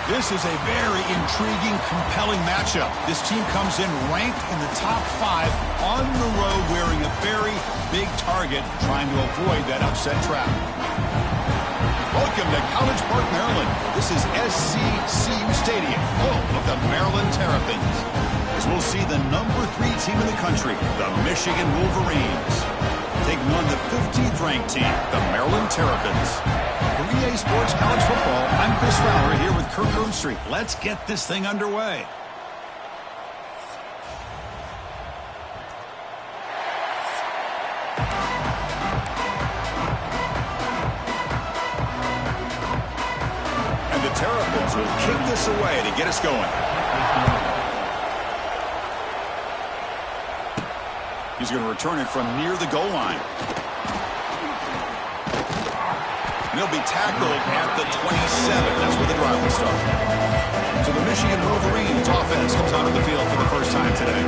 This is a very intriguing, compelling matchup. This team comes in ranked in the top 5 on the road wearing a very big target, trying to avoid that upset trap. Welcome to College Park, Maryland. This is SCCU Stadium, home of the Maryland Terrapins. As we'll see the number 3 team in the country, the Michigan Wolverines, taking on the 15th ranked team, the Maryland Terrapins. For EA Sports College Football, I'm Chris Fowler here with Kirk Street. Let's get this thing underway. And the Terrapins will kick this away to get us going. He's going to return it from near the goal line. And he'll be tackled at the 27. That's where the drive will start. So the Michigan Wolverines offense comes onto the field for the first time today.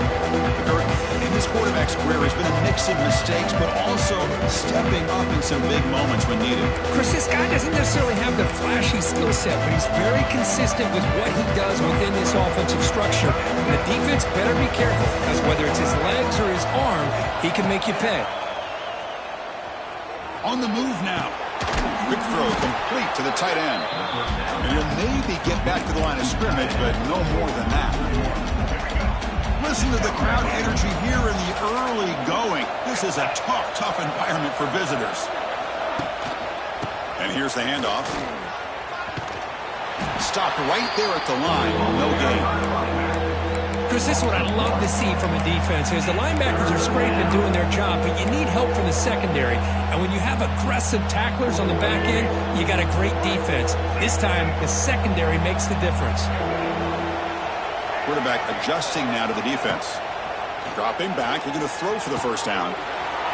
In his quarterback's career, he's been a mix of mistakes, but also stepping up in some big moments when needed. Chris, this guy doesn't necessarily have the flashy skill set, but he's very consistent with what he does within this offensive structure. And the defense better be careful, because whether it's his legs or his arm, he can make you pay. On the move now. Quick throw complete to the tight end. And he'll maybe get back to the line of scrimmage, but no more than that. Listen to the crowd energy here in the early going. This is a tough environment for visitors. And here's the handoff. Stopped right there at the line. No gain. Chris, this is what I love to see from a defense is the linebackers are scraping doing their job, but you need help from the secondary. And when you have aggressive tacklers on the back end, you got a great defense. This time, the secondary makes the difference. Quarterback adjusting now to the defense. Dropping back, they're going to throw for the first down.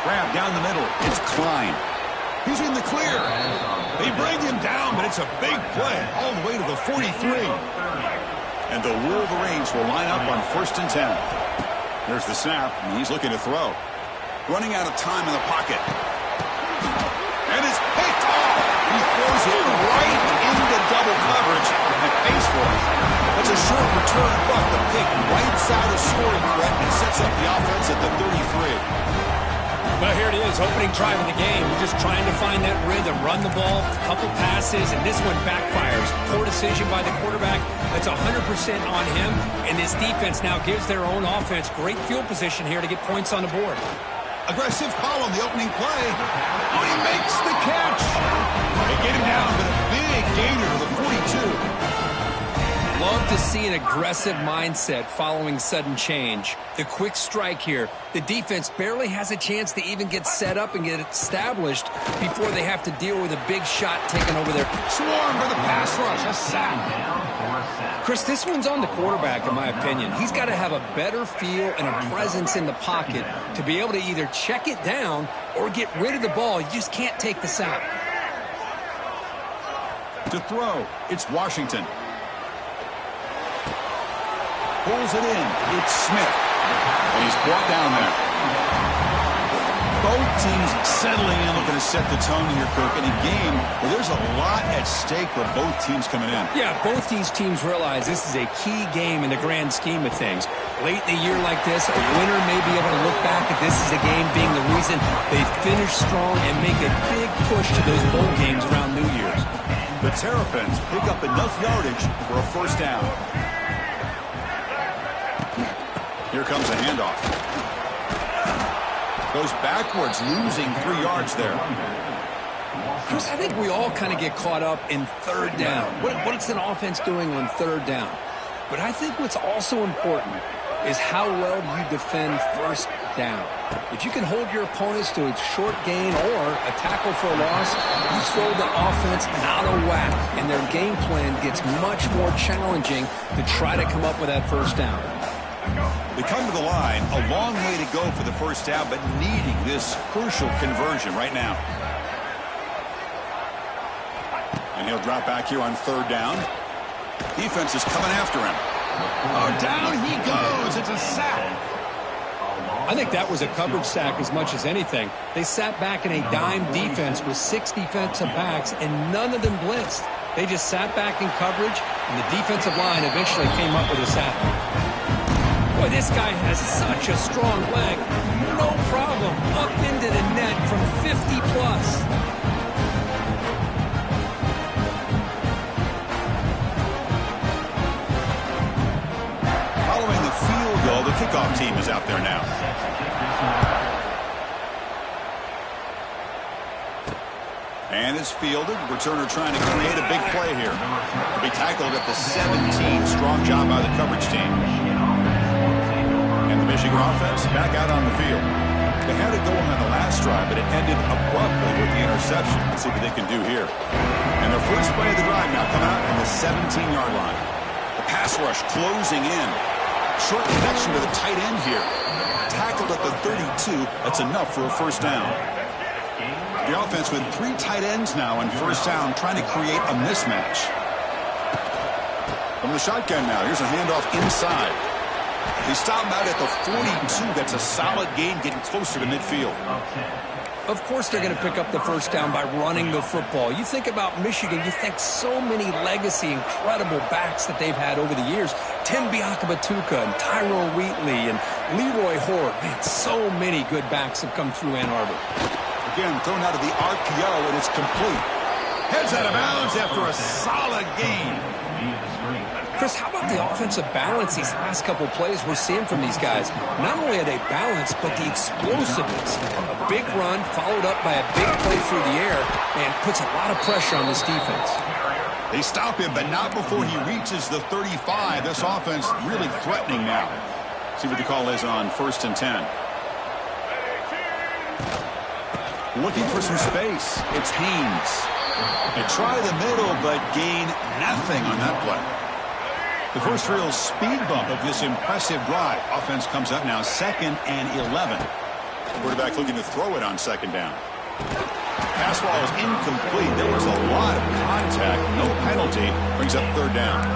Grab down the middle. It's Klein. He's in the clear. They bring him down, but it's a big play all the way to the 43. And the Wolverines will line up on 1st and 10. There's the snap, and he's looking to throw. Running out of time in the pocket. And it's picked off. He throws it right into double coverage and pays for it. That's a short return, but the pick right side of scoring threat and sets up the offense at the 33. Well, here it is, opening drive of the game. We're just trying to find that rhythm, run the ball, couple passes, and this one backfires. Poor decision by the quarterback. That's 100% on him, and this defense now gives their own offense great field position here to get points on the board. Aggressive call on the opening play. Oh, he makes the catch. They get him down, but a big gainer to the 42. Love to see an aggressive mindset following sudden change. The quick strike here. The defense barely has a chance to even get set up and get established before they have to deal with a big shot taken over their swarm for the pass rush. A sack. Chris, this one's on the quarterback, in my opinion. He's got to have a better feel and a presence in the pocket to be able to either check it down or get rid of the ball. You just can't take the sack. To throw, it's Washington. Pulls it in. It's Smith. And he's brought down there. Both teams settling in, looking to set the tone here, Kirk, in a game where there's a lot at stake for both teams coming in. Yeah, both these teams realize this is a key game in the grand scheme of things. Late in a year like this, a winner may be able to look back at this as a game being the reason they finish strong and make a big push to those bowl games around New Year's. The Terrapins pick up enough yardage for a first down. Here comes a handoff. Goes backwards, losing 3 yards there. Chris, I think we all kind of get caught up in third down. What's an offense doing on third down? But I think what's also important is how well you defend first down. If you can hold your opponents to a short gain or a tackle for a loss, you throw the offense out of whack, and their game plan gets much more challenging to try to come up with that first down. They come to the line, a long way to go for the first down, but needing this crucial conversion right now. And he'll drop back here on third down. Defense is coming after him. Oh, down he goes. It's a sack. I think that was a coverage sack as much as anything. They sat back in a dime defense with 6 defensive backs, and none of them blitzed. They just sat back in coverage, and the defensive line eventually came up with a sack. Boy, this guy has such a strong leg. No problem. Up into the net from 50-plus. Following the field goal, the kickoff team is out there now. And it's fielded. Returner trying to create a big play here. To be tackled at the 17. Strong job by the coverage team. And the Michigan offense back out on the field. They had it going on the last drive, but it ended abruptly with the interception. Let's see what they can do here. And their first play of the drive now coming out from the 17-yard line. The pass rush closing in. Short connection to the tight end here. Tackled at the 32. That's enough for a first down. The offense with 3 tight ends now on first down, trying to create a mismatch. From the shotgun now, here's a handoff inside. He stopped out at the 42. That's a solid gain, getting closer to midfield. Of course they're going to pick up the first down by running the football. You think about Michigan, you think so many legacy, incredible backs that they've had over the years. Tim Biakabatuka and Tyrone Wheatley and Leroy Horde. Man, so many good backs have come through Ann Arbor. Again, thrown out of the RPO, and it's complete. Heads out of bounds after a solid gain. Chris, how about the offensive balance these last couple plays we're seeing from these guys? Not only are they balanced, but the explosiveness. A big run followed up by a big play through the air and puts a lot of pressure on this defense. They stop him, but not before he reaches the 35. This offense really threatening now. See what the call is on 1st and 10. Looking for some space. It's Haynes. They try the middle, but gain nothing on that play. The first real speed bump of this impressive drive. Offense comes up now 2nd and 11. Quarterback looking to throw it on 2nd down. Pass ball is incomplete. There was a lot of contact. No penalty. Brings up 3rd down.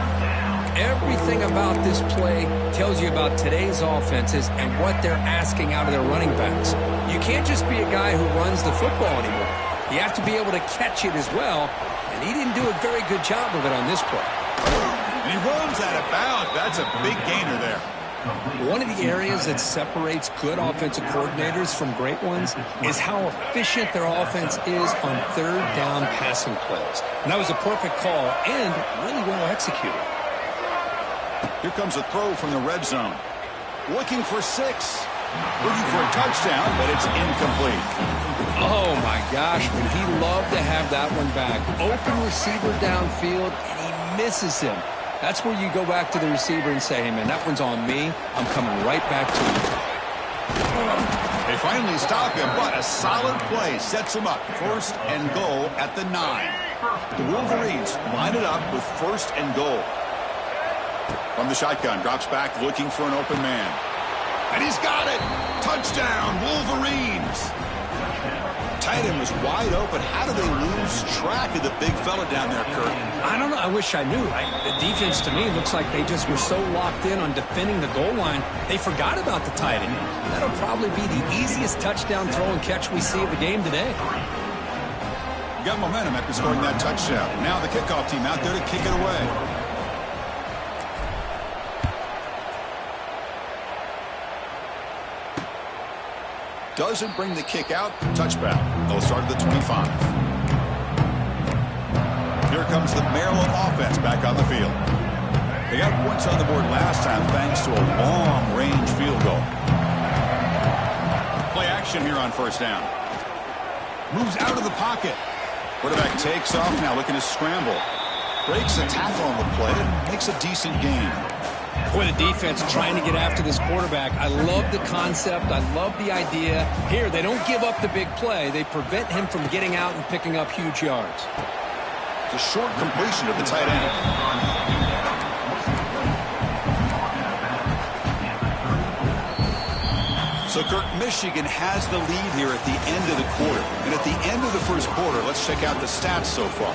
Everything about this play tells you about today's offenses and what they're asking out of their running backs. You can't just be a guy who runs the football anymore. You have to be able to catch it as well, and he didn't do a very good job of it on this play. And he runs out of bounds. That's a big gainer there. One of the areas that separates good offensive coordinators from great ones is how efficient their offense is on 3rd down passing plays. And that was a perfect call and really well executed. Here comes a throw from the red zone. Looking for 6. Looking for a touchdown, but it's incomplete. Oh, my gosh, would he love to have that one back. Open receiver downfield, and he misses him. That's where you go back to the receiver and say, hey, man, that one's on me. I'm coming right back to you. They finally stop him, but a solid play sets him up. 1st and goal at the 9. The Wolverines line it up with 1st and goal. From the shotgun, drops back looking for an open man. And he's got it! Touchdown, Wolverines! Tight end was wide open. How do they lose track of the big fella down there, Kurt? I don't know. I wish I knew. The defense, to me, looks like they just were so locked in on defending the goal line, they forgot about the tight end. That'll probably be the easiest touchdown throw and catch we see of the game today. Got momentum after scoring that touchdown. Now the kickoff team out there to kick it away. Doesn't bring the kick out. Touchback. They'll start at the 25. Here comes the Maryland offense back on the field. They got points on the board last time thanks to a long-range field goal. Play action here on 1st down. Moves out of the pocket. Quarterback takes off now looking to scramble. Breaks a tackle on the play and makes a decent gain. Boy, the defense trying to get after this quarterback. I love the concept. I love the idea. Here, they don't give up the big play. They prevent him from getting out and picking up huge yards. It's a short completion to the tight end. So, Kirk, Michigan has the lead here at the end of the quarter. And at the end of the first quarter, let's check out the stats so far.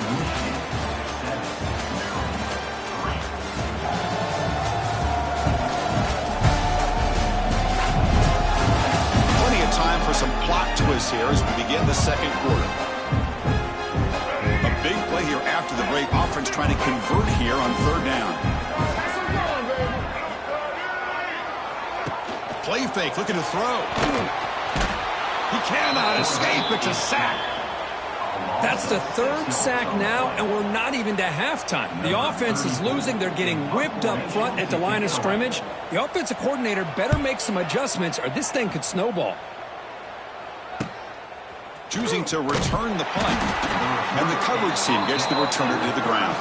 Time for some plot twists here as we begin the second quarter. A big play here after after the break. Offense trying to convert here on third down. Play fake, looking to throw. He cannot escape. It's a sack. That's the third sack now, and we're not even to halftime. The offense is losing. They're getting whipped up front at the line of scrimmage. The offensive coordinator better make some adjustments, or this thing could snowball. Choosing to return the punt, and the coverage team gets the returner to the ground.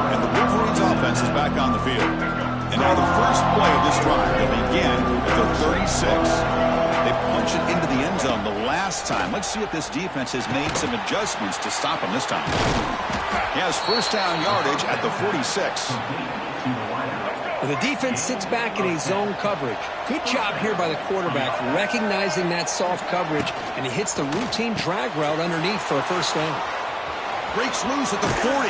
And the Wolverines offense is back on the field. And now the first play of this drive will begin at the 36. They punch it into the end zone the last time. Let's see if this defense has made some adjustments to stop him this time. He has first down yardage at the 46. Well, the defense sits back in a zone coverage. Good job here by the quarterback recognizing that soft coverage, and he hits the routine drag route underneath for a first down. Breaks loose at the 40.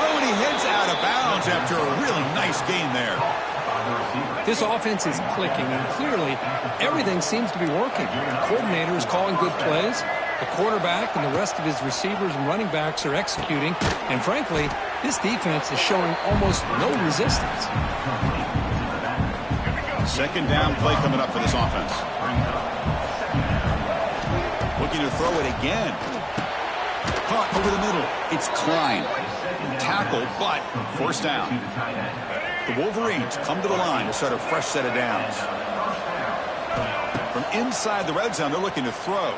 Oh, and he heads out of bounds after a really nice gain there. This offense is clicking, and clearly everything seems to be working. The coordinator is calling good plays. The quarterback and the rest of his receivers and running backs are executing. And frankly, this defense is showing almost no resistance. Second down play coming up for this offense. Looking to throw it again. Caught over the middle. It's Klein. Tackle, but first down. The Wolverines come to the line to start a fresh set of downs. From inside the red zone, they're looking to throw.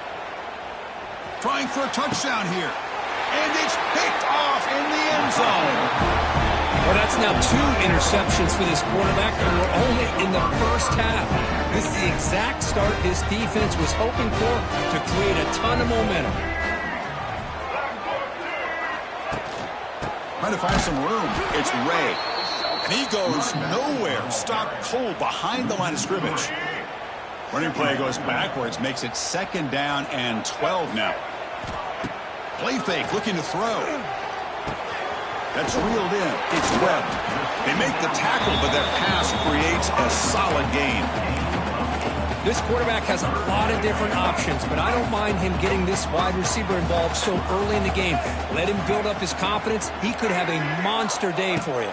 Trying for a touchdown here. And it's picked off in the end zone. Well, that's now 2 interceptions for this quarterback, and we're only in the first half. This is the exact start this defense was hoping for to create a ton of momentum. Trying to find some room. It's Ray. And he goes nowhere. Stopped cold behind the line of scrimmage. Running play goes backwards, makes it second down and 12 now. Play fake, looking to throw. That's reeled in. It's Webb. They make the tackle, but that pass creates a solid gain. This quarterback has a lot of different options, but I don't mind him getting this wide receiver involved so early in the game. Let him build up his confidence. He could have a monster day for you.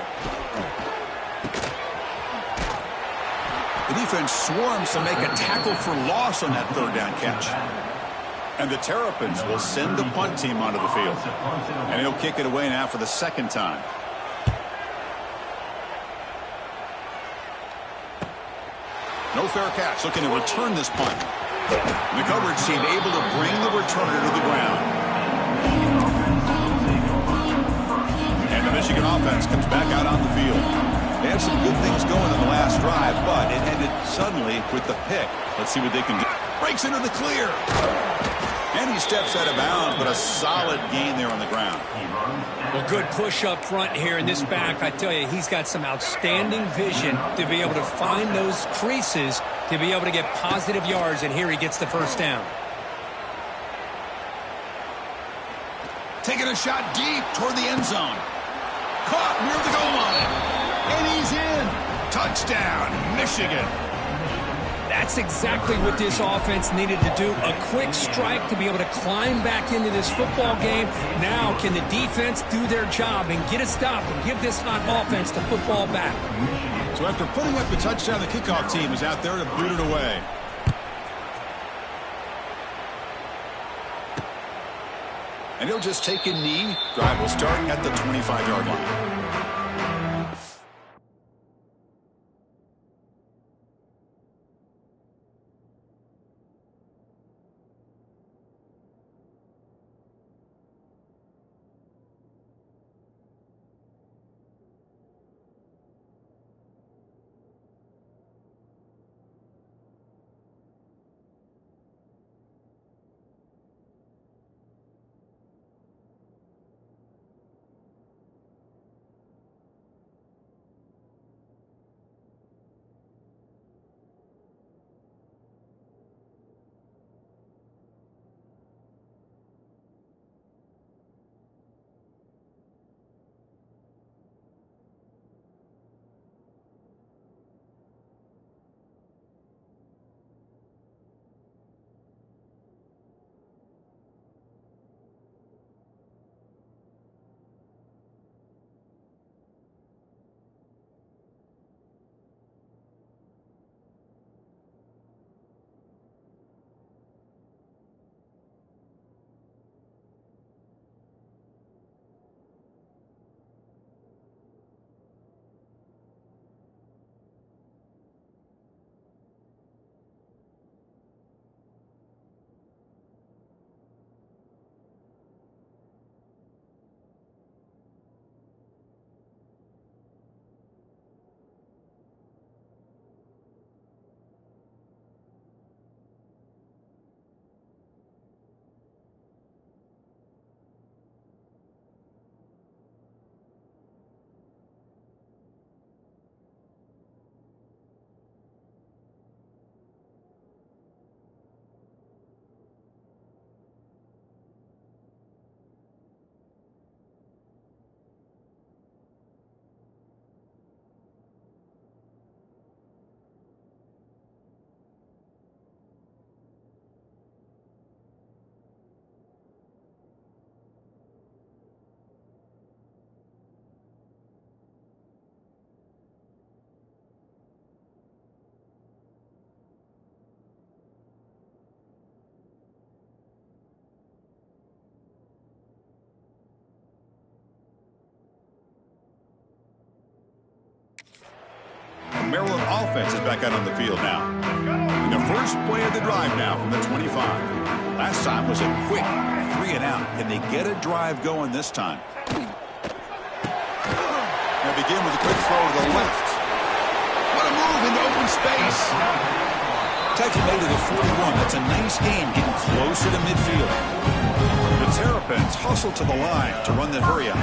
The defense swarms to make a tackle for loss on that third down catch. And the Terrapins will send the punt team onto the field. And he'll kick it away now for the second time. No fair catch, looking to return this punt. And the coverage team able to bring the returner to the ground. And the Michigan offense comes back out on the field. They had some good things going in the last drive, but it ended suddenly with the pick. Let's see what they can do. Breaks into the clear. And he steps out of bounds, but a solid gain there on the ground. Well, good push up front here in this back. I tell you, he's got some outstanding vision to be able to find those creases, to be able to get positive yards, and here he gets the first down. Taking a shot deep toward the end zone. Caught near the goal line. And he's in. Touchdown, Michigan. That's exactly what this offense needed to do. A quick strike to be able to climb back into this football game. Now can the defense do their job and get a stop and give this hot offense the football back? So after putting up the touchdown, the kickoff team is out there to boot it away. And he'll just take a knee. Drive will start at the 25-yard line. offense is back out on the field now. In the first play of the drive now from the 25. Last time was a quick 3-and-out. Can they get a drive going this time? Now begin with a quick throw to the left. What a move into open space. Taken made to the 41. That's a nice gain, getting closer to midfield. The Terrapins hustle to the line to run the hurry up.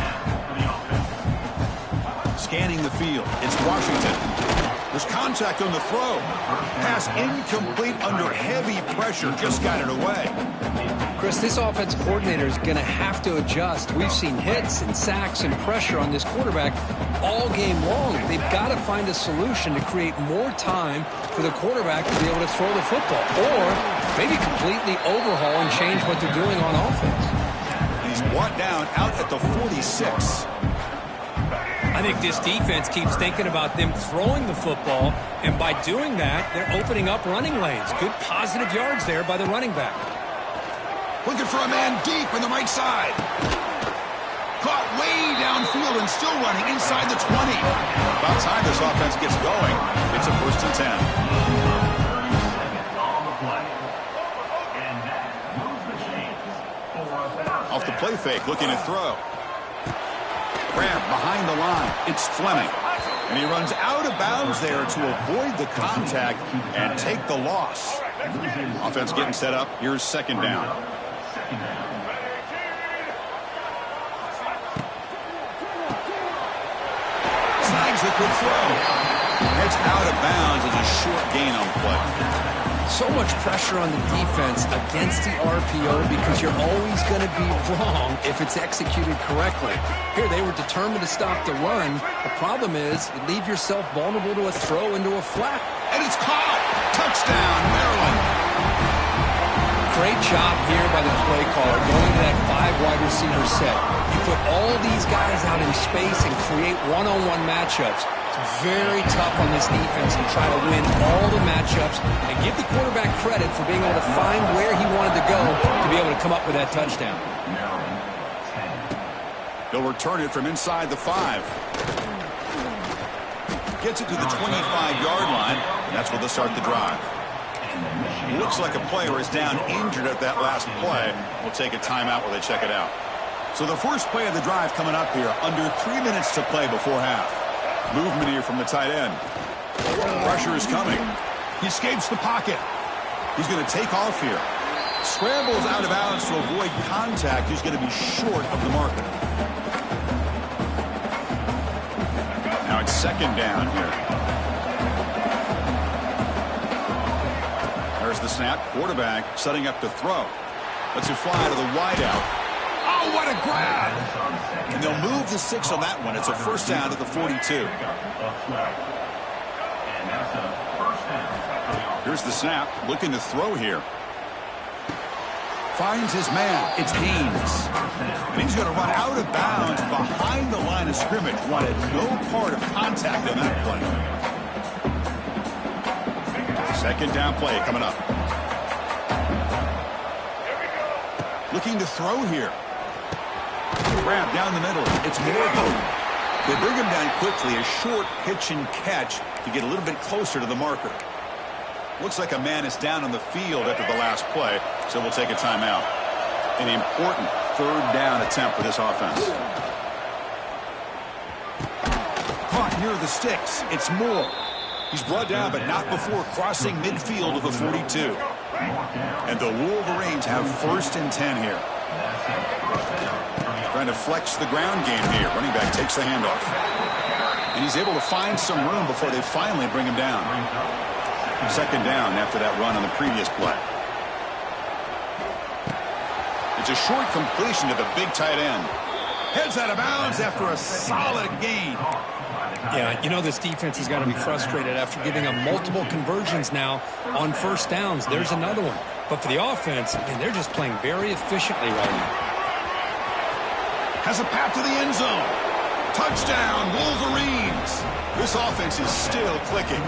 Scanning the field. It's Washington. There's contact on the throw. Pass incomplete under heavy pressure. Just got it away. Chris, this offense coordinator is going to have to adjust. We've seen hits and sacks and pressure on this quarterback all game long. They've got to find a solution to create more time for the quarterback to be able to throw the football, or maybe completely overhaul and change what they're doing on offense. He's brought down out at the 46. I think this defense keeps thinking about them throwing the football, and by doing that, they're opening up running lanes. Good positive yards there by the running back. Looking for a man deep on the right side. Caught way downfield and still running inside the 20. About time this offense gets going. It's a 1st and 10. Off the play fake, looking to throw. Grab behind the line. It's Fleming. And he runs out of bounds there to avoid the contact and take the loss. Offense getting set up. Here's 2nd down. Snags the quick throw. It's out of bounds as a short gain on play. So much pressure on the defense against the RPO because you're always going to be wrong if it's executed correctly. Here, they were determined to stop the run. The problem is you leave yourself vulnerable to a throw into a flat. And it's caught. Touchdown, Maryland. Great job here by the play caller going to that 5 wide receiver set. You put all these guys out in space and create one-on-one matchups. It's very tough on this defense to try to win all the matchups and give the quarterback credit for being able to find where he wanted to go to be able to come up with that touchdown. They'll return it from inside the 5. Gets it to the 25-yard line, and that's where they'll start the drive. Looks like a player is down injured at that last play. We'll take a timeout while they check it out. So the first play of the drive coming up here, under 3 minutes to play before half. Movement here from the tight end. Pressure is coming. He escapes the pocket. He's going to take off here. Scrambles out of bounds to avoid contact. He's going to be short of the marker. Now it's 2nd down here. There's the snap. Quarterback setting up to throw. Lets it fly to the wideout. Oh, what a grab! And they'll move the 6 on that one. It's a 1st down to the 42. Here's the snap. Looking to throw here. Finds his man. It's Haynes. And he's going to run out of bounds behind the line of scrimmage. Wanted no part of contact on that play. 2nd down play coming up. Looking to throw here. Grab down the middle. It's Morgan. They bring him down quickly. A short pitch and catch to get a little bit closer to the marker. Looks like a man is down on the field after the last play, so we'll take a timeout. An important 3rd down attempt for this offense. Caught near the sticks. It's Moore. He's brought down, but not before crossing midfield of the 42. And the Wolverines have 1st and 10 here. Trying to flex the ground game here. Running back takes the handoff. And he's able to find some room before they finally bring him down. 2nd down after that run on the previous play. It's a short completion to the big tight end. Heads out of bounds after a solid gain. Yeah, you know this defense has got to be frustrated after giving up multiple conversions now on 1st downs. There's another one. But for the offense, and they're just playing very efficiently right now. Has a path to the end zone. Touchdown, Wolverines. This offense is still clicking.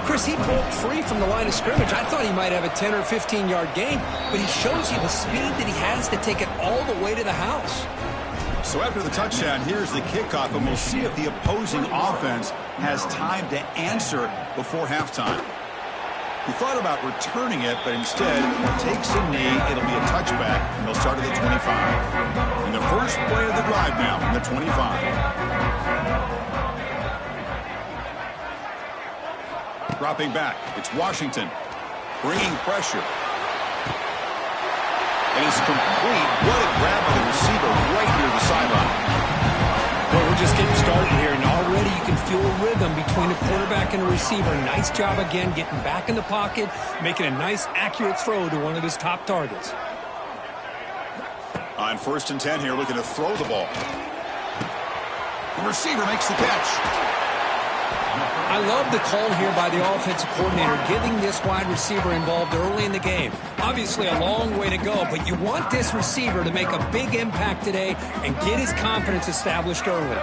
Chris, he broke free from the line of scrimmage. I thought he might have a 10 or 15-yard gain, but he shows you the speed that he has to take it all the way to the house. So after the touchdown, here's the kickoff, and we'll see if the opposing offense has time to answer before halftime. He thought about returning it, but instead takes a knee. It'll be a touchback, and they'll start at the 25. And the first play of the drive now from the 25. Dropping back, it's Washington, bringing pressure. And it's complete. What a grab by the receiver right near the sideline. Well, we're just getting started here, and already you can feel a rhythm between a quarterback and a receiver. Nice job again getting back in the pocket, making a nice, accurate throw to one of his top targets. On 1st and 10 here, looking to throw the ball. The receiver makes the catch. I love the call here by the offensive coordinator, giving this wide receiver involved early in the game. Obviously a long way to go, but you want this receiver to make a big impact today and get his confidence established early.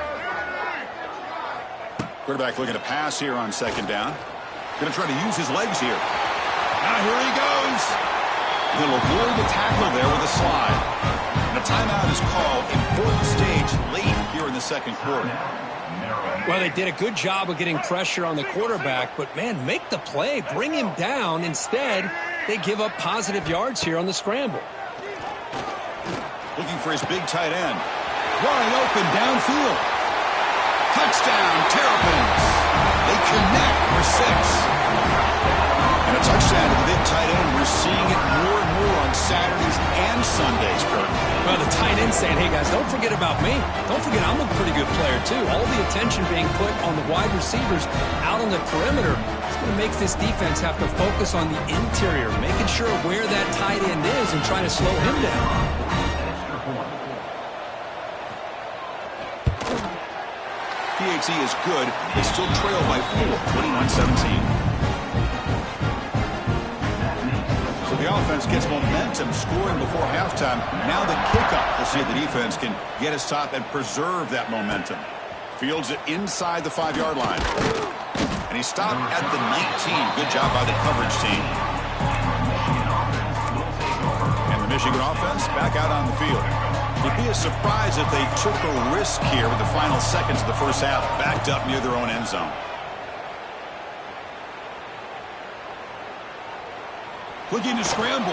Quarterback looking to pass here on 2nd down. Going to try to use his legs here. Now here he goes. He'll avoid the tackle there with a slide. And a timeout is called. Important stage late here in the 2nd quarter. Well, they did a good job of getting pressure on the quarterback, but, man, make the play. Bring him down. Instead, they give up positive yards here on the scramble. Looking for his big tight end. Wide open downfield. Touchdown, Terrapins. They connect for 6. And a touchdown to the big tight end. We're seeing it more and more on Saturdays and Sundays, Kurt. Well, the tight end saying, hey, guys, don't forget about me. Don't forget I'm a pretty good player, too. All the attention being put on the wide receivers out on the perimeter. It's going to make this defense have to focus on the interior, making sure where that tight end is and trying to slow him down. PHC is good. They still trail by 4, 21-17. The offense gets momentum scoring before halftime. Now the kickoff. We'll see if the defense can get a stop and preserve that momentum. Fields it inside the 5-yard line. And he stopped at the 19. Good job by the coverage team. And the Michigan offense back out on the field. It'd be a surprise if they took a risk here with the final seconds of the first half, backed up near their own end zone. Looking to scramble.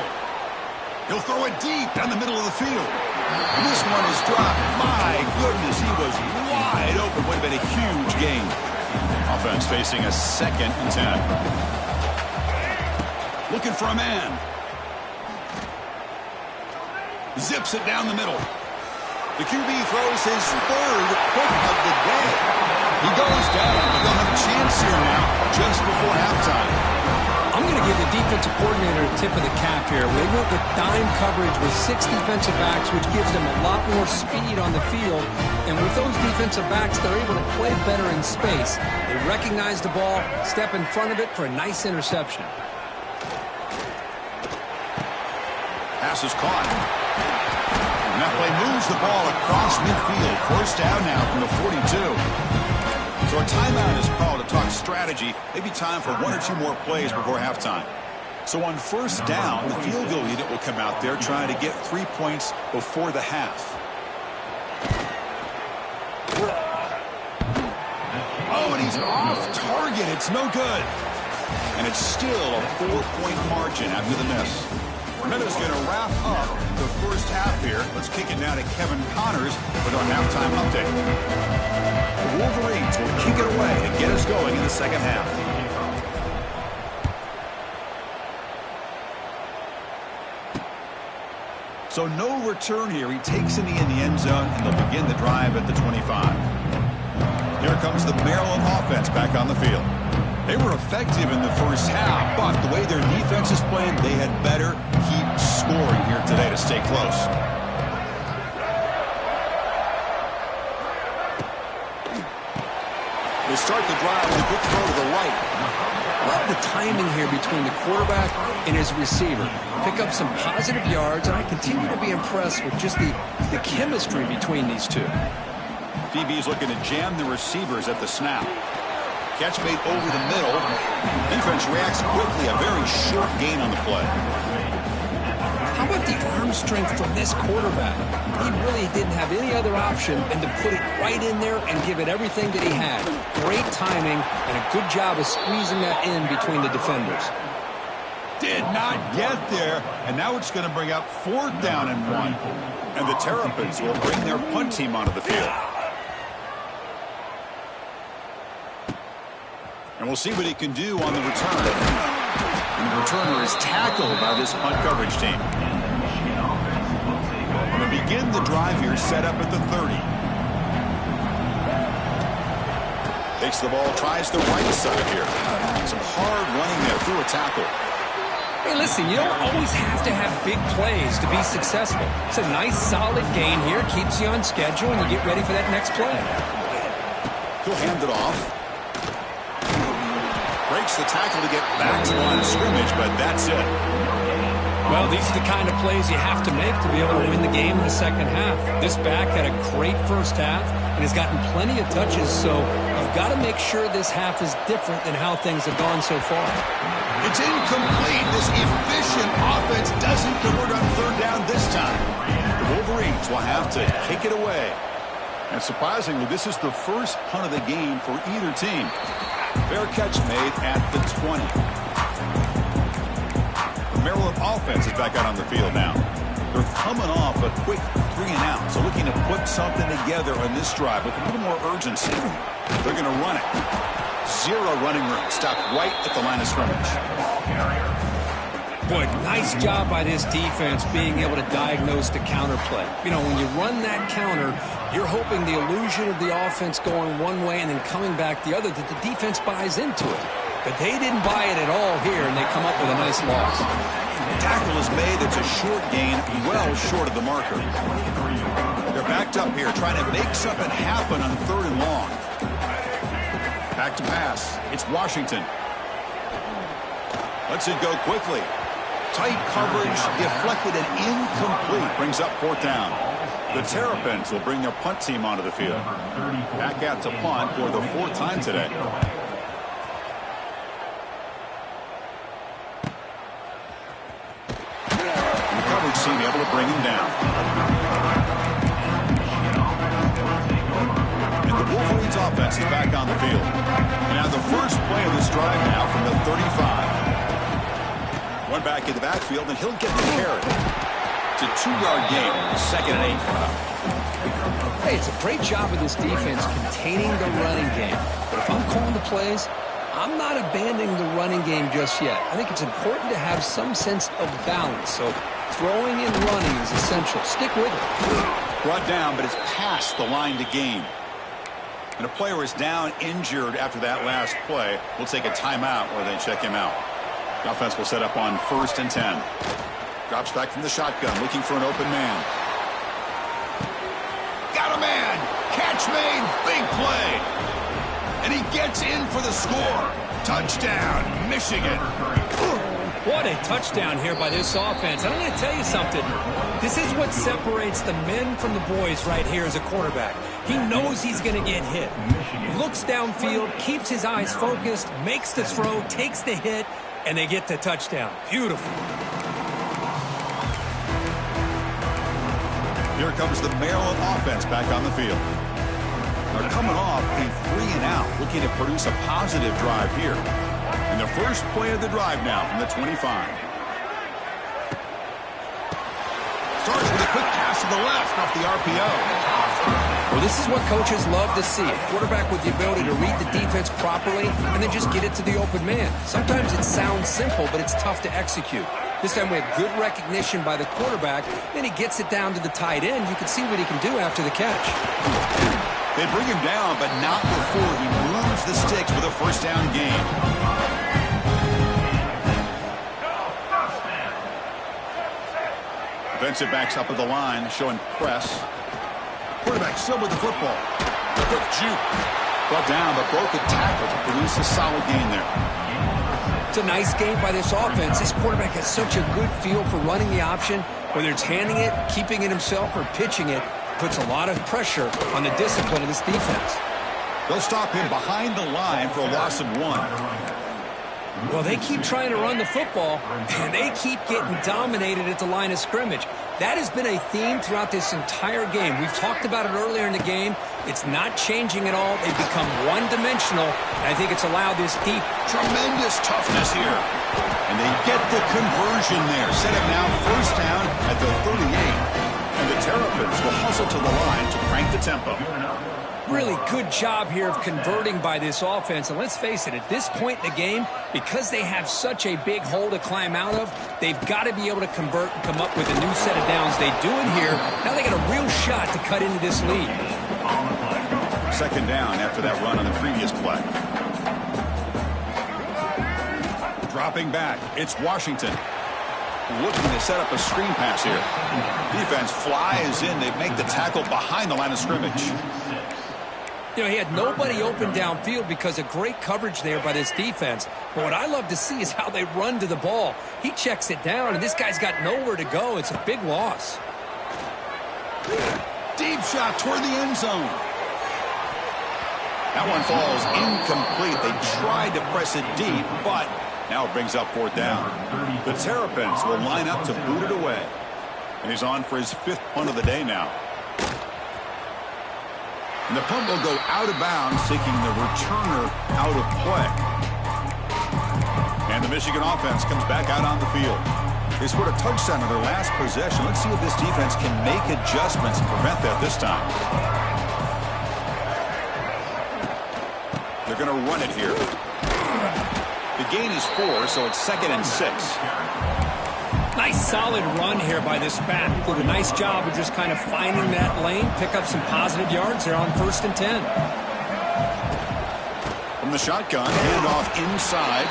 He'll throw it deep down the middle of the field. And this one is dropped. My goodness, he was wide open. Would have been a huge gain. Offense facing a 2nd and 10. Looking for a man. Zips it down the middle. The QB throws his 3rd pick of the day. He goes down. They'll have a chance here now just before halftime. I'm going to give the defensive coordinator a tip of the cap here. They went with dime coverage with 6 defensive backs, which gives them a lot more speed on the field. And with those defensive backs, they're able to play better in space. They recognize the ball, step in front of it for a nice interception. Pass is caught. And that play moves the ball across midfield. 1st down now from the 42. So a timeout is called to talk strategy. Maybe time for 1 or 2 more plays before halftime. So on 1st down, the field goal unit will come out there trying to get 3 points before the half. Oh, and he's off target. It's no good. And it's still a 4-point margin after the miss. Minnesot's going to wrap up the first half here. Let's kick it now to Kevin Connors with our halftime update. The Wolverines will kick it away and get us going in the 2nd half. So no return here. He takes a knee in the end zone, and they'll begin the drive at the 25. Here comes the Maryland offense back on the field. They were effective in the first half, but the way their defense is playing, they had better keep scoring here today to stay close. They start the drive with a quick throw to the right. Love the timing here between the quarterback and his receiver. Pick up some positive yards, and I continue to be impressed with just the chemistry between these two. DB is looking to jam the receivers at the snap. Catch made over the middle. Defense reacts quickly. A very short gain on the play. How about the arm strength from this quarterback? He really didn't have any other option than to put it right in there and give it everything that he had. Great timing and a good job of squeezing that in between the defenders. Did not get there, and now it's going to bring up 4th down and 1. And the Terrapins will bring their punt team onto the field. And we'll see what he can do on the return. And the returner is tackled by this punt coverage team. Going to begin the drive here, set up at the 30. Takes the ball, tries the right side here. Some hard running there through a tackle. Hey, listen, you don't always have to have big plays to be successful. It's a nice, solid gain here. Keeps you on schedule, and you get ready for that next play. He'll hand it off. Breaks the tackle to get back to the line of scrimmage, but that's it. Well, these are the kind of plays you have to make to be able to win the game in the second half. This back had a great first half and has gotten plenty of touches, so you've got to make sure this half is different than how things have gone so far. It's incomplete. This efficient offense doesn't convert on 3rd down this time. The Wolverines will have to kick it away. And surprisingly, this is the first punt of the game for either team. Fair catch made at the 20. The Maryland offense is back out on the field now. They're coming off a quick 3-and-out, so looking to put something together on this drive with a little more urgency. They're going to run it. 0 running room. Stopped right at the line of scrimmage. Boy, nice job by this defense being able to diagnose the counter play. You know, when you run that counter, you're hoping the illusion of the offense going one way and then coming back the other, that the defense buys into it. But they didn't buy it at all here, and they come up with a nice loss. The tackle is made. It's a short gain, well short of the marker. They're backed up here, trying to make something happen on 3rd and long. Back to pass. It's Washington. Lets it go quickly. Tight coverage, deflected and incomplete. Brings up 4th down. The Terrapins will bring their punt team onto the field. Back out to punt for the 4th time today. The coverage team able to bring him down. And the Wolverines offense is back on the field. Now the first play of this drive now from the 35. One back in the backfield, and he'll get the carry. It's a 2-yard gain, 2nd and 8. Hey, it's a great job of this defense containing the running game. But if I'm calling the plays, I'm not abandoning the running game just yet. I think it's important to have some sense of balance. So throwing and running is essential. Stick with it. Brought down, but it's past the line to gain. And a player is down injured after that last play. We'll take a timeout where they check him out. The offense will set up on 1st and 10. Drops back from the shotgun, looking for an open man. Got a man! Catch made! Big play! And he gets in for the score. Touchdown, Michigan. What a touchdown here by this offense. I'm going to tell you something. This is what separates the men from the boys right here as a quarterback. He knows he's going to get hit. Looks downfield, keeps his eyes focused, makes the throw, takes the hit, and they get the touchdown. Beautiful. Here comes the Maryland offense back on the field. They're coming off a 3-and-out, looking to produce a positive drive here. And the first play of the drive now from the 25. Starts with a quick pass to the left off the RPO. Well, this is what coaches love to see. A quarterback with the ability to read the defense properly and then just get it to the open man. Sometimes it sounds simple, but it's tough to execute. This time we have good recognition by the quarterback. Then he gets it down to the tight end. You can see what he can do after the catch. They bring him down, but not before he moves the sticks with a first down gain. Defensive backs up at the line, showing press. Quarterback still with the football. A quick juke. Brought down, but broke a tackle to produce a solid gain there. It's a nice game by this offense. This quarterback has such a good feel for running the option. Whether it's handing it, keeping it himself, or pitching it, puts a lot of pressure on the discipline of this defense. They'll stop him behind the line for a loss of 1. Well, they keep trying to run the football, and they keep getting dominated at the line of scrimmage. That has been a theme throughout this entire game. We've talked about it earlier in the game. It's not changing at all. They've become one-dimensional, and I think it's allowed this deep. Tremendous toughness here. And they get the conversion there. Set up now first down at the 38. And the Terrapins will hustle to the line to crank the tempo. Really good job here of converting by this offense. And let's face it, at this point in the game, because they have such a big hole to climb out of, they've got to be able to convert and come up with a new set of downs. They do it here. Now they got a real shot to cut into this lead. Second down after that run on the previous play. Dropping back, it's Washington. Looking to set up a screen pass here. Defense flies in. They make the tackle behind the line of scrimmage. You know, he had nobody open downfield because of great coverage there by this defense. But what I love to see is how they run to the ball. He checks it down, and this guy's got nowhere to go. It's a big loss. Deep shot toward the end zone. That one falls incomplete. They tried to press it deep, but now it brings up fourth down. The Terrapins will line up to boot it away. And he's on for his 5th punt of the day now. And the punt will go out of bounds, taking the returner out of play. And the Michigan offense comes back out on the field. They scored a touchdown on their last possession. Let's see if this defense can make adjustments to prevent that this time. They're going to run it here. The gain is 4, so it's 2nd and 6. Nice solid run here by this back. Did a nice job of just kind of finding that lane, pick up some positive yards there on 1st and 10. From the shotgun, handoff inside.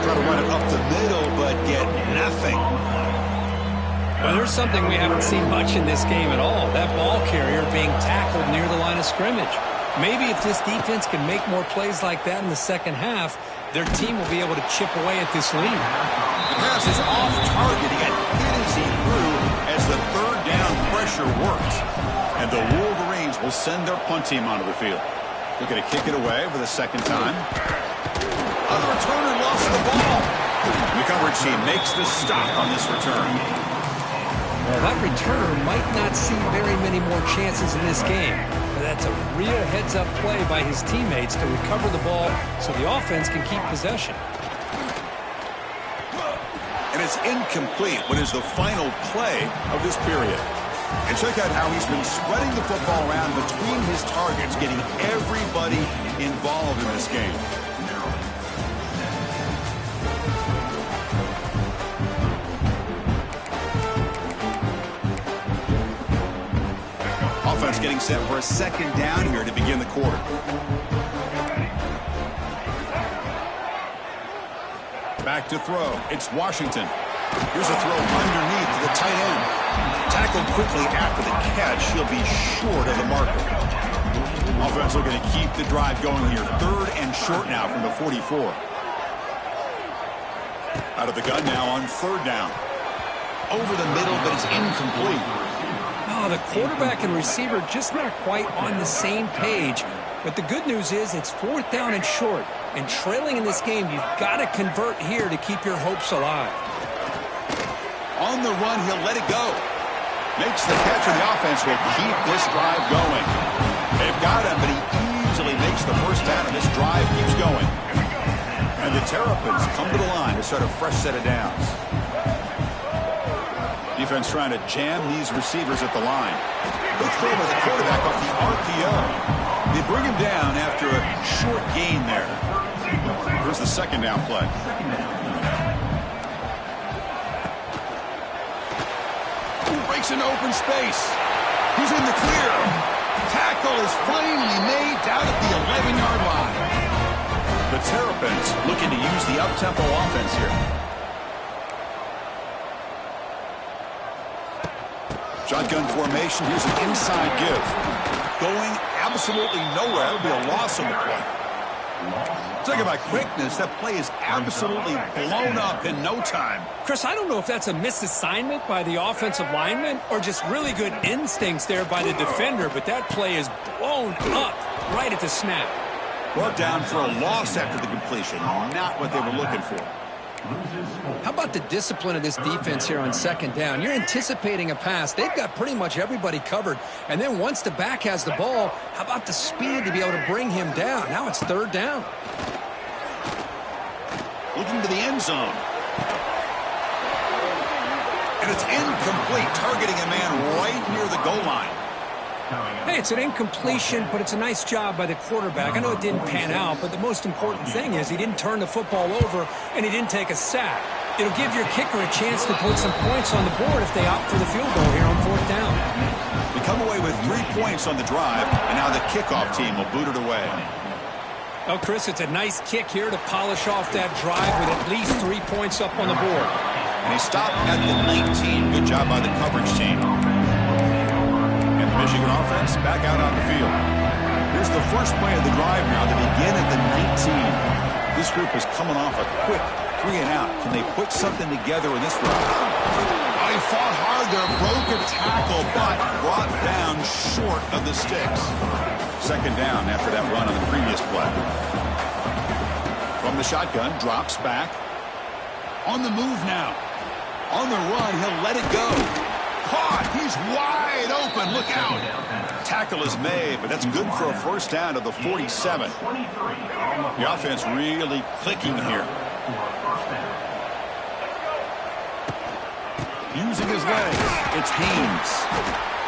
Try to run it up the middle, but get nothing. Well, there's something we haven't seen much in this game at all. That ball carrier being tackled near the line of scrimmage. Maybe if this defense can make more plays like that in the second half, their team will be able to chip away at this lead. The pass is off target. He got hit as he threw as the 3rd down pressure worked. And the Wolverines will send their punt team onto the field. They're going to kick it away for the 2nd time. The returner lost the ball. The coverage team makes the stop on this return. Well, that returner might not see very many more chances in this game. But that's a real heads-up play by his teammates to recover the ball so the offense can keep possession. And it's incomplete. What is the final play of this period? And check out how he's been spreading the football around between his targets, getting everybody involved in this game. Offense getting set for a 2nd down here to begin the quarter. Back to throw. It's Washington. Here's a throw underneath to the tight end. Tackled quickly after the catch. He'll be short of the marker. Offense looking to keep the drive going here. 3rd and short now from the 44. Out of the gun now on 3rd down. Over the middle, but it's incomplete. Oh, the quarterback and receiver just not quite on the same page. But the good news is it's 4th down and short. And trailing in this game, you've got to convert here to keep your hopes alive. On the run, he'll let it go. Makes the catch, and the offense will keep this drive going. They've got him, but he easily makes the 1st down, and this drive keeps going. And the Terrapins come to the line to start a fresh set of downs. Defense trying to jam these receivers at the line. Good throw by the quarterback off the RPO. They bring him down after a short gain there. Here's the 2nd down play. Breaks into open space. He's in the clear. Tackle is finally made down at the 11-yard line. The Terrapins looking to use the up-tempo offense here. Shotgun formation. Here's an inside give. Going absolutely nowhere. It'll be a loss on the play. Talk about quickness. That play is absolutely blown up in no time. Chris, I don't know if that's a misassignment by the offensive lineman or just really good instincts there by the defender, but that play is blown up right at the snap. Brought down for a loss after the completion. Not what they were looking for. How about the discipline of this defense here on second down? You're anticipating a pass. They've got pretty much everybody covered. And then once the back has the ball, how about the speed to be able to bring him down? Now it's third down. Looking to the end zone. And it's incomplete, targeting a man right near the goal line. Hey, it's an incompletion, but it's a nice job by the quarterback. I know it didn't pan out, but the most important thing is he didn't turn the football over and he didn't take a sack. It'll give your kicker a chance to put some points on the board if they opt for the field goal here on fourth down. They come away with 3 points on the drive, and now the kickoff team will boot it away. Oh, Chris, it's a nice kick here to polish off that drive with at least 3 points up on the board. And he stopped at the 19. Good job by the coverage team. Michigan offense back out on the field. Here's the first play of the drive now to begin at the 19. This group is coming off a quick 3 and out. Can they put something together in this drive? He fought hard there, broke a tackle, but brought down short of the sticks. Second down after that run on the previous play. From the shotgun, drops back. On the move now. On the run, he'll let it go. Caught. He's wide open. Look out. Tackle is made, but that's good for a first down to the 47. The offense really clicking here. Using his legs. It's Haynes.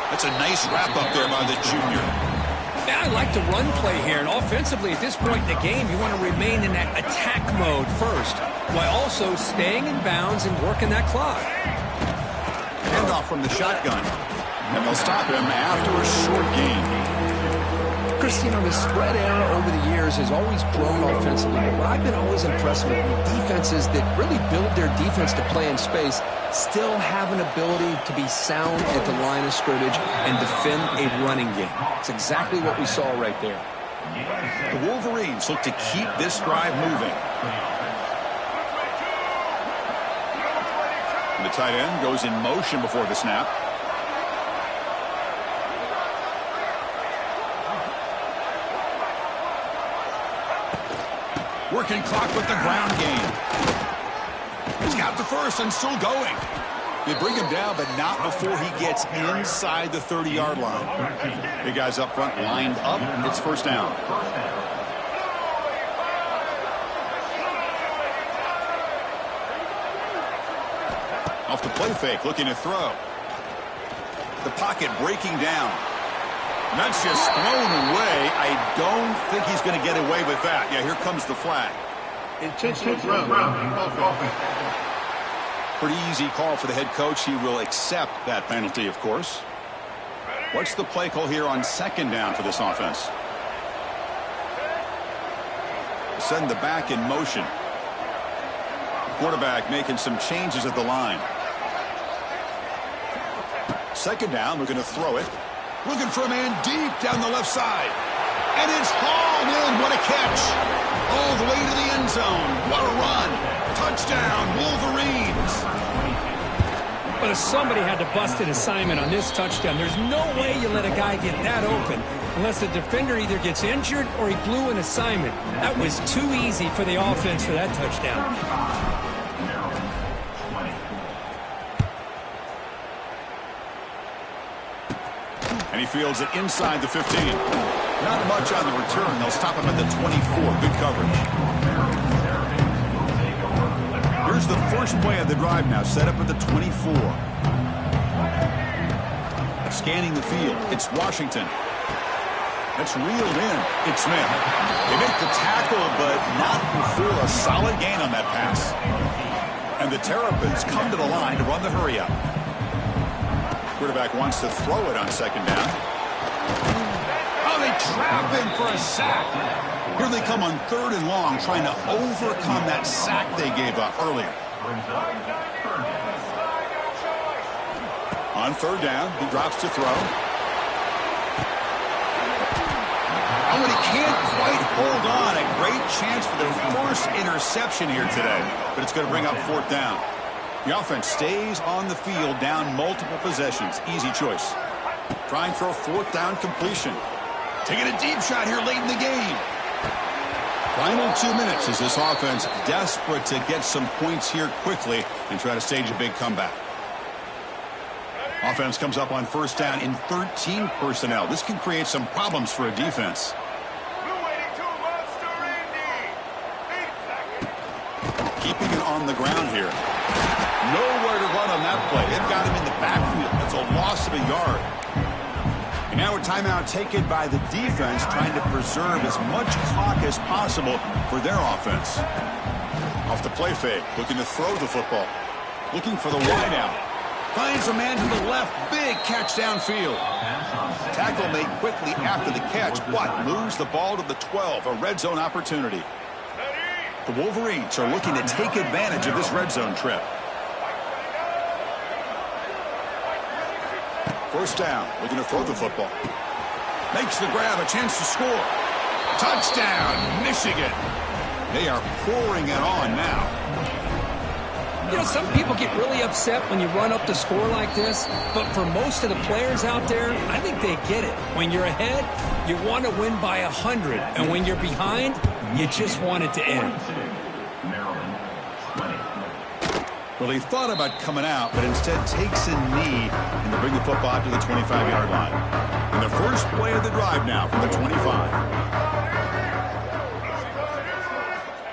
That's a nice wrap up there by the junior. Yeah, I like the run play here, and offensively at this point in the game, you want to remain in that attack mode first, while also staying in bounds and working that clock. Handoff from the shotgun. And they'll stop him after a short gain. Chris, you know, the spread era over the years has always grown offensively. But what I've been always impressed with defenses that really build their defense to play in space still have an ability to be sound at the line of scrimmage and defend a running game. It's exactly what we saw right there. The Wolverines look to keep this drive moving. And the tight end goes in motion before the snap. Working clock with the ground game. He's got the first and still going. They bring him down, but not before he gets inside the 30-yard line. Big guys up front lined up. It's first down. Off the play fake, looking to throw. The pocket breaking down. And that's just thrown away. I don't think he's going to get away with that. Yeah, here comes the flag. Intentional throw. Pretty easy call for the head coach. He will accept that penalty, of course. What's the play call here on second down for this offense? Send the back in motion. Quarterback making some changes at the line. Second down, we're going to throw it. Looking for a man deep down the left side. And it's hauled in. What a catch. All the way to the end zone. What a run. Touchdown, Wolverines. But if somebody had to bust an assignment on this touchdown, there's no way you let a guy get that open unless the defender either gets injured or he blew an assignment. That was too easy for the offense for that touchdown. And he fields it inside the 15. Not much on the return. They'll stop him at the 24. Good coverage. Here's the first play of the drive now. Set up at the 24. Scanning the field. It's Washington. That's reeled in. It's Smith. They make the tackle, but not before a solid gain on that pass. And the Terrapins come to the line to run the hurry-up. Quarterback wants to throw it on second down. Oh, they trap him for a sack. Here they come on third and long, trying to overcome that sack they gave up earlier. On third down, he drops to throw. Oh, and he can't quite hold on. A great chance for their first interception here today, but it's going to bring up fourth down. The offense stays on the field, down multiple possessions. Easy choice. Trying for a fourth down completion. Taking a deep shot here late in the game. Final 2 minutes as this offense desperate to get some points here quickly and try to stage a big comeback. Offense comes up on first down in 13 personnel. This can create some problems for a defense. Keeping it on the ground here. Nowhere to run on that play. They've got him in the backfield. That's a loss of a yard. And now a timeout taken by the defense, trying to preserve as much clock as possible for their offense. Off the play fake, looking to throw the football. Looking for the wideout. Finds a man to the left. Big catch downfield. Tackle made quickly after the catch, but moves the ball to the 12. A red zone opportunity. The Wolverines are looking to take advantage of this red zone trip. First down, looking to throw the football. Makes the grab, a chance to score. Touchdown, Michigan. They are pouring it on now. You know, some people get really upset when you run up the score like this, but for most of the players out there, I think they get it. When you're ahead, you want to win by 100, and when you're behind, you just want it to end. Well, he thought about coming out, but instead takes a knee and to bring the football out to the 25-yard line. And the first play of the drive now from the 25.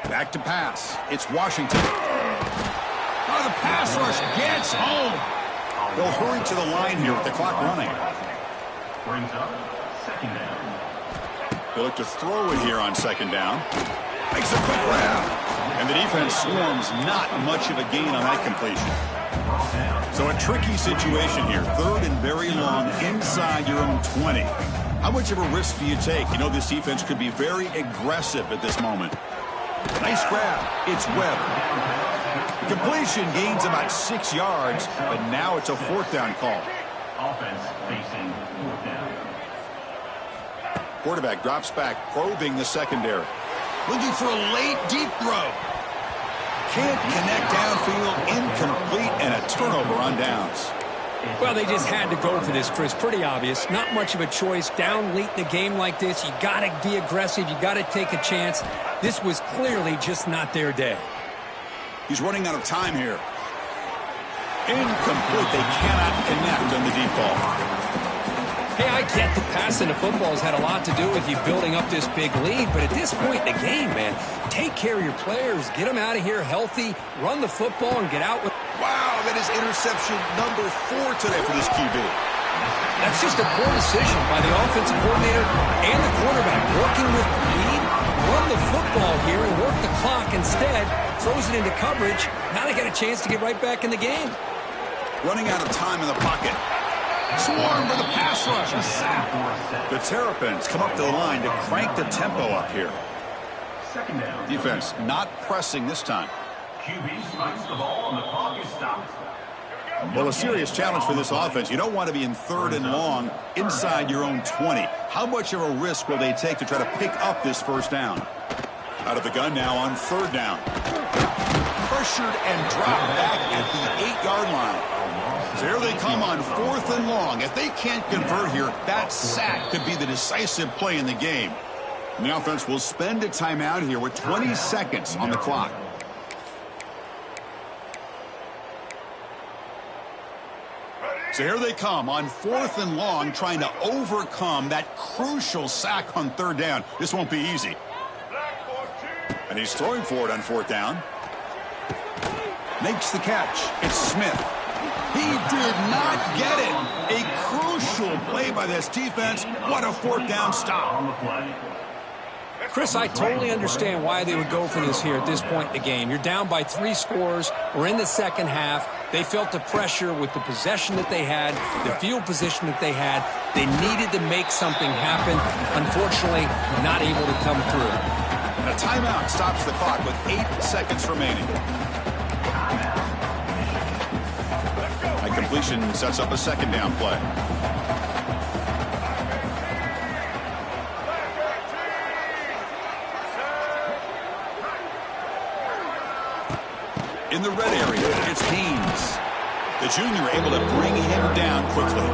Back to pass. It's Washington. Oh, the pass rush gets home. They'll hurry to the line here with the clock running. Brings up second down. They look to throw it here on second down. Makes a quick grab. And the defense swarms, not much of a gain on that completion. So a tricky situation here. Third and very long inside your own 20. How much of a risk do you take? You know this defense could be very aggressive at this moment. Nice grab. It's Webb. Completion gains about 6 yards, but now it's a fourth down call. Offense facing fourth down. Quarterback drops back, probing the secondary. Looking for a late deep throw. Can't connect downfield, incomplete, and a turnover on downs. Well, they just had to go for this, Chris. Pretty obvious. Not much of a choice. Down late in the game like this, you got to be aggressive. You got to take a chance. This was clearly just not their day. He's running out of time here. Incomplete. They cannot connect on the deep ball. Hey, I get that passing the football has had a lot to do with you building up this big lead, but at this point in the game, man, take care of your players. Get them out of here healthy, run the football, and get out with... Wow, that is interception number 4 today for this QB. That's just a poor decision by the offensive coordinator and the quarterback. Working with the lead, run the football here and work the clock instead. Throws it into coverage. Now they got a chance to get right back in the game. Running out of time in the pocket. Swarm with a pass rush. A sack. The Terrapins come up to the line to crank the tempo up here. Second down. Defense not pressing this time. QB strikes the ball and the clock is stopped. Well, a serious challenge for this offense. You don't want to be in third and long inside your own 20. How much of a risk will they take to try to pick up this first down? Out of the gun now on third down. Pressured and dropped back at the 8-yard line. So here they come on fourth and long. If they can't convert here, that sack could be the decisive play in the game. And the offense will spend a timeout here with 20 seconds on the clock. So here they come on fourth and long, trying to overcome that crucial sack on third down. This won't be easy. And he's throwing for it on fourth down. Makes the catch. It's Smith. He did not get it. A crucial play by this defense. What a fourth down stop. Chris, I totally understand why they would go for this here at this point in the game. You're down by 3 scores. We're in the second half. They felt the pressure with the possession that they had, the field position that they had. They needed to make something happen. Unfortunately, not able to come through. And a timeout stops the clock with 8 seconds remaining. That completion sets up a second down play. In the red area, it's Haynes. The junior able to bring him down quickly.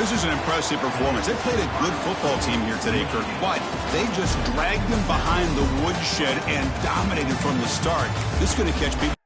This is an impressive performance. They played a good football team here today, Kirk, but they just dragged them behind the woodshed and dominated from the start. This is going to catch people.